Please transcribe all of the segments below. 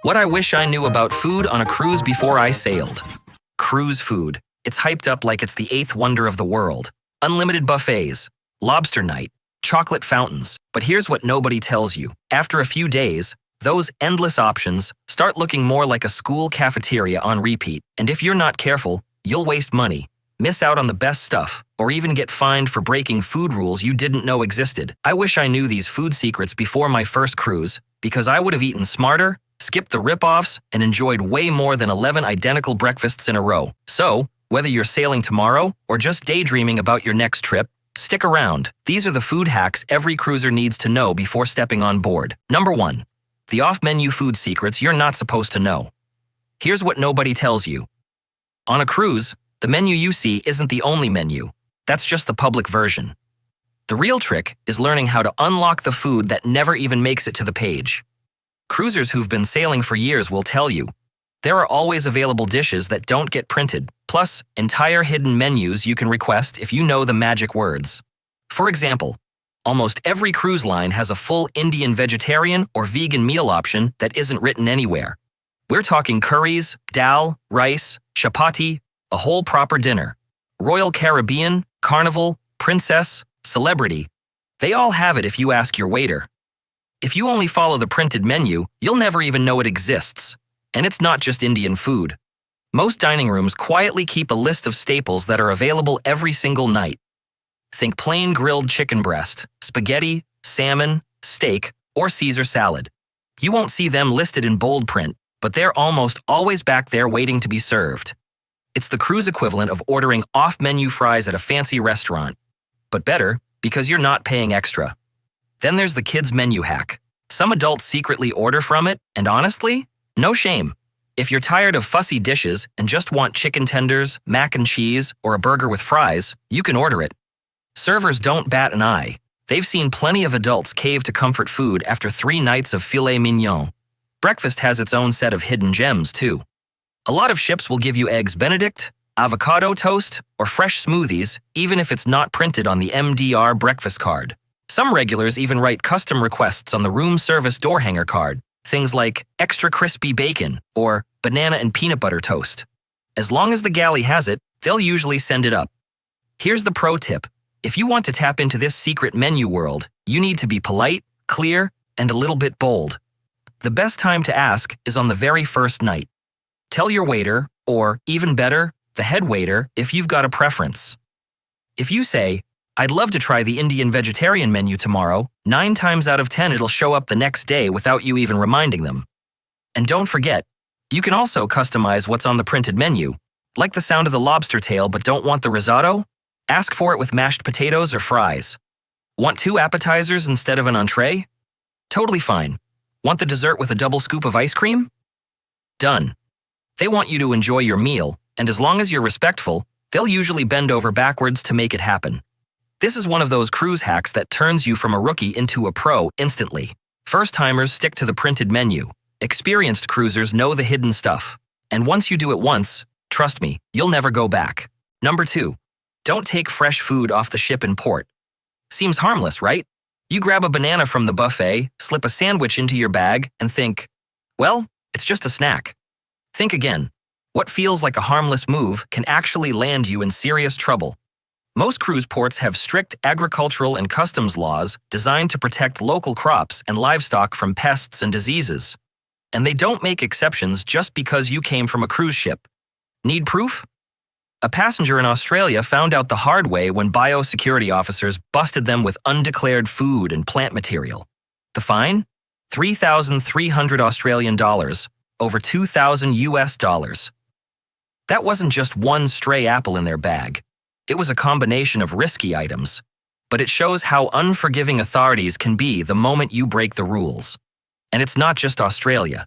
What I wish I knew about food on a cruise before I sailed. Cruise food. It's hyped up like it's the eighth wonder of the world. Unlimited buffets, lobster night, chocolate fountains. But here's what nobody tells you. After a few days, those endless options start looking more like a school cafeteria on repeat. And if you're not careful, you'll waste money, miss out on the best stuff, or even get fined for breaking food rules you didn't know existed. I wish I knew these food secrets before my first cruise, because I would have eaten smarter, skipped the rip-offs, and enjoyed way more than 11 identical breakfasts in a row. So, whether you're sailing tomorrow or just daydreaming about your next trip, stick around. These are the food hacks every cruiser needs to know before stepping on board. Number 1. The off-menu food secrets you're not supposed to know. Here's what nobody tells you. On a cruise, the menu you see isn't the only menu. That's just the public version. The real trick is learning how to unlock the food that never even makes it to the page. Cruisers who've been sailing for years will tell you, there are always available dishes that don't get printed, plus entire hidden menus you can request if you know the magic words. For example, almost every cruise line has a full Indian vegetarian or vegan meal option that isn't written anywhere. We're talking curries, dal, rice, chapati, a whole proper dinner. Royal Caribbean, Carnival, Princess, Celebrity. They all have it if you ask your waiter. If you only follow the printed menu, you'll never even know it exists. And it's not just Indian food. Most dining rooms quietly keep a list of staples that are available every single night. Think plain grilled chicken breast, spaghetti, salmon, steak, or Caesar salad. You won't see them listed in bold print, but they're almost always back there waiting to be served. It's the cruise equivalent of ordering off-menu fries at a fancy restaurant. But better, because you're not paying extra. Then there's the kids' menu hack. Some adults secretly order from it, and honestly, no shame. If you're tired of fussy dishes and just want chicken tenders, mac and cheese, or a burger with fries, you can order it. Servers don't bat an eye. They've seen plenty of adults cave to comfort food after 3 nights of filet mignon. Breakfast has its own set of hidden gems, too. A lot of ships will give you eggs Benedict, avocado toast, or fresh smoothies, even if it's not printed on the MDR breakfast card. Some regulars even write custom requests on the room service door hanger card, things like extra crispy bacon or banana and peanut butter toast. As long as the galley has it, they'll usually send it up. Here's the pro tip. If you want to tap into this secret menu world, you need to be polite, clear, and a little bit bold. The best time to ask is on the very first night. Tell your waiter, or even better, the head waiter, if you've got a preference. If you say, I'd love to try the Indian vegetarian menu tomorrow, 9 times out of 10 it'll show up the next day without you even reminding them. And don't forget, you can also customize what's on the printed menu. Like the sound of the lobster tail but don't want the risotto? Ask for it with mashed potatoes or fries. Want 2 appetizers instead of an entree? Totally fine. Want the dessert with a double scoop of ice cream? Done. They want you to enjoy your meal, and as long as you're respectful, they'll usually bend over backwards to make it happen. This is one of those cruise hacks that turns you from a rookie into a pro instantly. First-timers stick to the printed menu. Experienced cruisers know the hidden stuff. And once you do it once, trust me, you'll never go back. Number 2. Don't take fresh food off the ship in port. Seems harmless, right? You grab a banana from the buffet, slip a sandwich into your bag, and think, well, it's just a snack. Think again. What feels like a harmless move can actually land you in serious trouble. Most cruise ports have strict agricultural and customs laws designed to protect local crops and livestock from pests and diseases. And they don't make exceptions just because you came from a cruise ship. Need proof? A passenger in Australia found out the hard way when biosecurity officers busted them with undeclared food and plant material. The fine? 3,300 Australian dollars, over 2,000 US dollars. That wasn't just one stray apple in their bag. It was a combination of risky items, but it shows how unforgiving authorities can be the moment you break the rules. And it's not just Australia.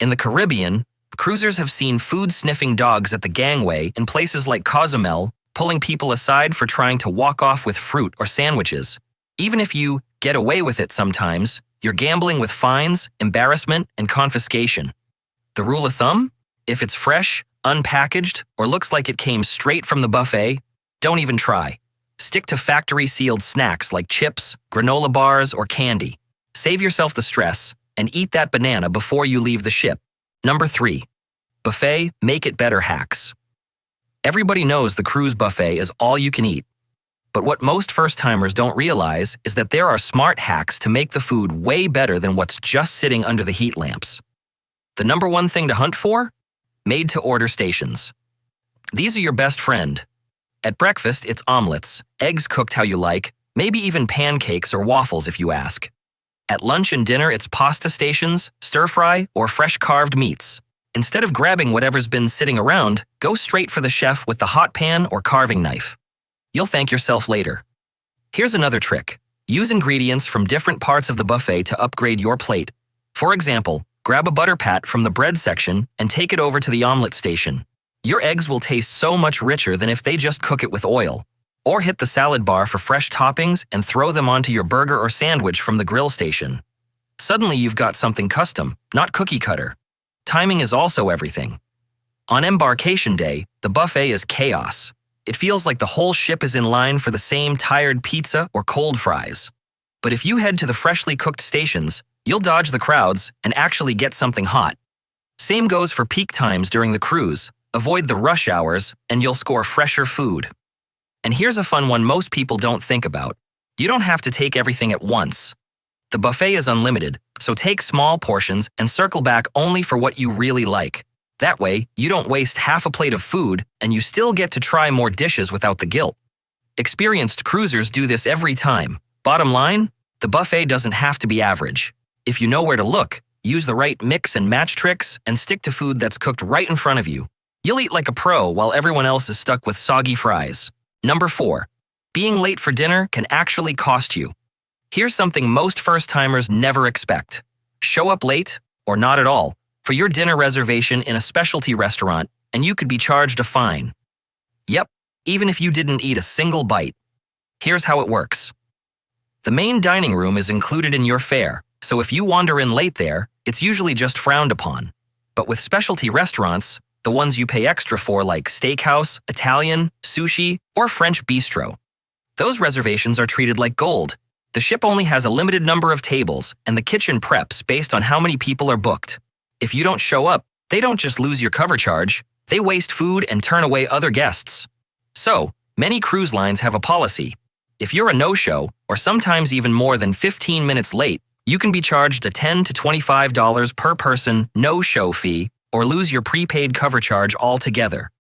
In the Caribbean, cruisers have seen food-sniffing dogs at the gangway in places like Cozumel, pulling people aside for trying to walk off with fruit or sandwiches. Even if you get away with it sometimes, you're gambling with fines, embarrassment, and confiscation. The rule of thumb? If it's fresh, unpackaged, or looks like it came straight from the buffet, don't even try. Stick to factory-sealed snacks like chips, granola bars, or candy. Save yourself the stress, and eat that banana before you leave the ship. Number 3. Buffet Make It Better hacks. Everybody knows the cruise buffet is all you can eat. But what most first-timers don't realize is that there are smart hacks to make the food way better than what's just sitting under the heat lamps. The number one thing to hunt for? Made-to-order stations. These are your best friend. At breakfast, it's omelets, eggs cooked how you like, maybe even pancakes or waffles if you ask. At lunch and dinner, it's pasta stations, stir-fry, or fresh carved meats. Instead of grabbing whatever's been sitting around, go straight for the chef with the hot pan or carving knife. You'll thank yourself later. Here's another trick. Use ingredients from different parts of the buffet to upgrade your plate. For example, grab a butter pat from the bread section and take it over to the omelet station. Your eggs will taste so much richer than if they just cook it with oil. Or hit the salad bar for fresh toppings and throw them onto your burger or sandwich from the grill station. Suddenly you've got something custom, not cookie cutter. Timing is also everything. On embarkation day, the buffet is chaos. It feels like the whole ship is in line for the same tired pizza or cold fries. But if you head to the freshly cooked stations, you'll dodge the crowds and actually get something hot. Same goes for peak times during the cruise. Avoid the rush hours and you'll score fresher food. And here's a fun one most people don't think about. You don't have to take everything at once. The buffet is unlimited, so take small portions and circle back only for what you really like. That way, you don't waste half a plate of food and you still get to try more dishes without the guilt. Experienced cruisers do this every time. Bottom line, the buffet doesn't have to be average. If you know where to look, use the right mix and match tricks, and stick to food that's cooked right in front of you. You'll eat like a pro while everyone else is stuck with soggy fries. Number 4. Being late for dinner can actually cost you. Here's something most first-timers never expect. Show up late, or not at all, for your dinner reservation in a specialty restaurant, and you could be charged a fine. Yep, even if you didn't eat a single bite. Here's how it works. The main dining room is included in your fare, so if you wander in late there, it's usually just frowned upon. But with specialty restaurants, the ones you pay extra for like steakhouse, Italian, sushi, or French bistro, those reservations are treated like gold. The ship only has a limited number of tables, and the kitchen preps based on how many people are booked. If you don't show up, they don't just lose your cover charge, they waste food and turn away other guests. So, many cruise lines have a policy. If you're a no-show, or sometimes even more than 15 minutes late, you can be charged a $10 to $25 per person no-show fee or lose your prepaid cover charge altogether.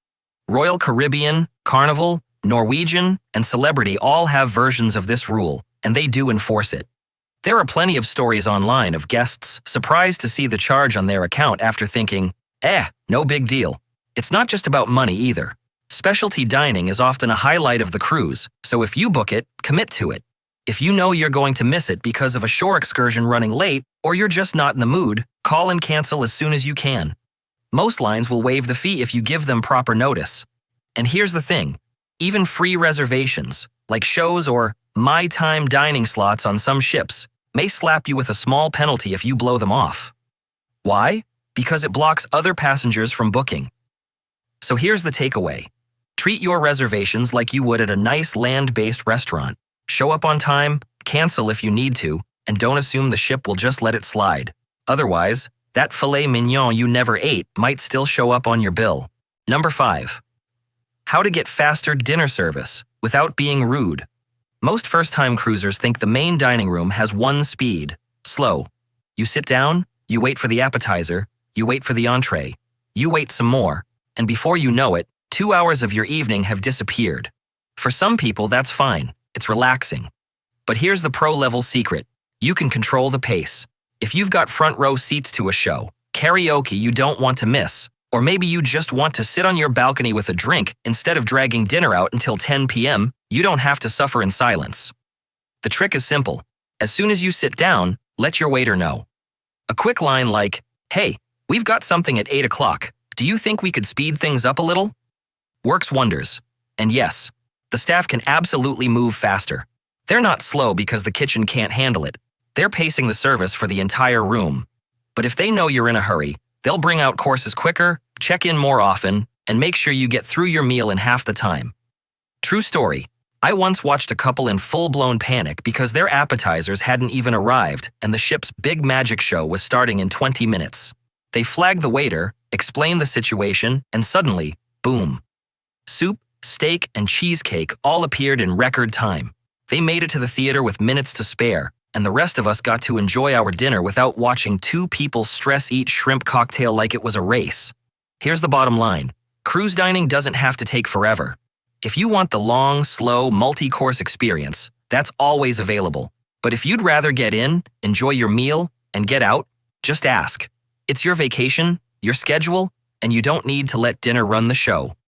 Royal Caribbean, Carnival, Norwegian, and Celebrity all have versions of this rule, and they do enforce it. There are plenty of stories online of guests surprised to see the charge on their account after thinking, no big deal. It's not just about money either. Specialty dining is often a highlight of the cruise, so if you book it, commit to it. If you know you're going to miss it because of a shore excursion running late, or you're just not in the mood, call and cancel as soon as you can. Most lines will waive the fee if you give them proper notice. And here's the thing, even free reservations, like shows or My Time dining slots on some ships, may slap you with a small penalty if you blow them off. Why? Because it blocks other passengers from booking. So here's the takeaway. Treat your reservations like you would at a nice land-based restaurant. Show up on time, cancel if you need to, and don't assume the ship will just let it slide. Otherwise, that filet mignon you never ate might still show up on your bill. Number 5. How to get faster dinner service without being rude. Most first-time cruisers think the main dining room has one speed, slow. You sit down, you wait for the appetizer, you wait for the entree, you wait some more, and before you know it, 2 hours of your evening have disappeared. For some people, that's fine. It's relaxing. But here's the pro-level secret. You can control the pace. If you've got front row seats to a show, karaoke you don't want to miss, or maybe you just want to sit on your balcony with a drink instead of dragging dinner out until 10 p.m., you don't have to suffer in silence. The trick is simple. As soon as you sit down, let your waiter know. A quick line like, "Hey, we've got something at 8 o'clock. Do you think we could speed things up a little?" Works wonders. And yes, the staff can absolutely move faster. They're not slow because the kitchen can't handle it. They're pacing the service for the entire room. But if they know you're in a hurry, they'll bring out courses quicker, check in more often, and make sure you get through your meal in half the time. True story. I once watched a couple in full-blown panic because their appetizers hadn't even arrived and the ship's big magic show was starting in 20 minutes. They flagged the waiter, explained the situation, and suddenly, boom. Soup, steak, and cheesecake all appeared in record time. They made it to the theater with minutes to spare, and the rest of us got to enjoy our dinner without watching two people stress-eat shrimp cocktail like it was a race. Here's the bottom line. Cruise dining doesn't have to take forever. If you want the long, slow, multi-course experience, that's always available. But if you'd rather get in, enjoy your meal, and get out, just ask. It's your vacation, your schedule, and you don't need to let dinner run the show.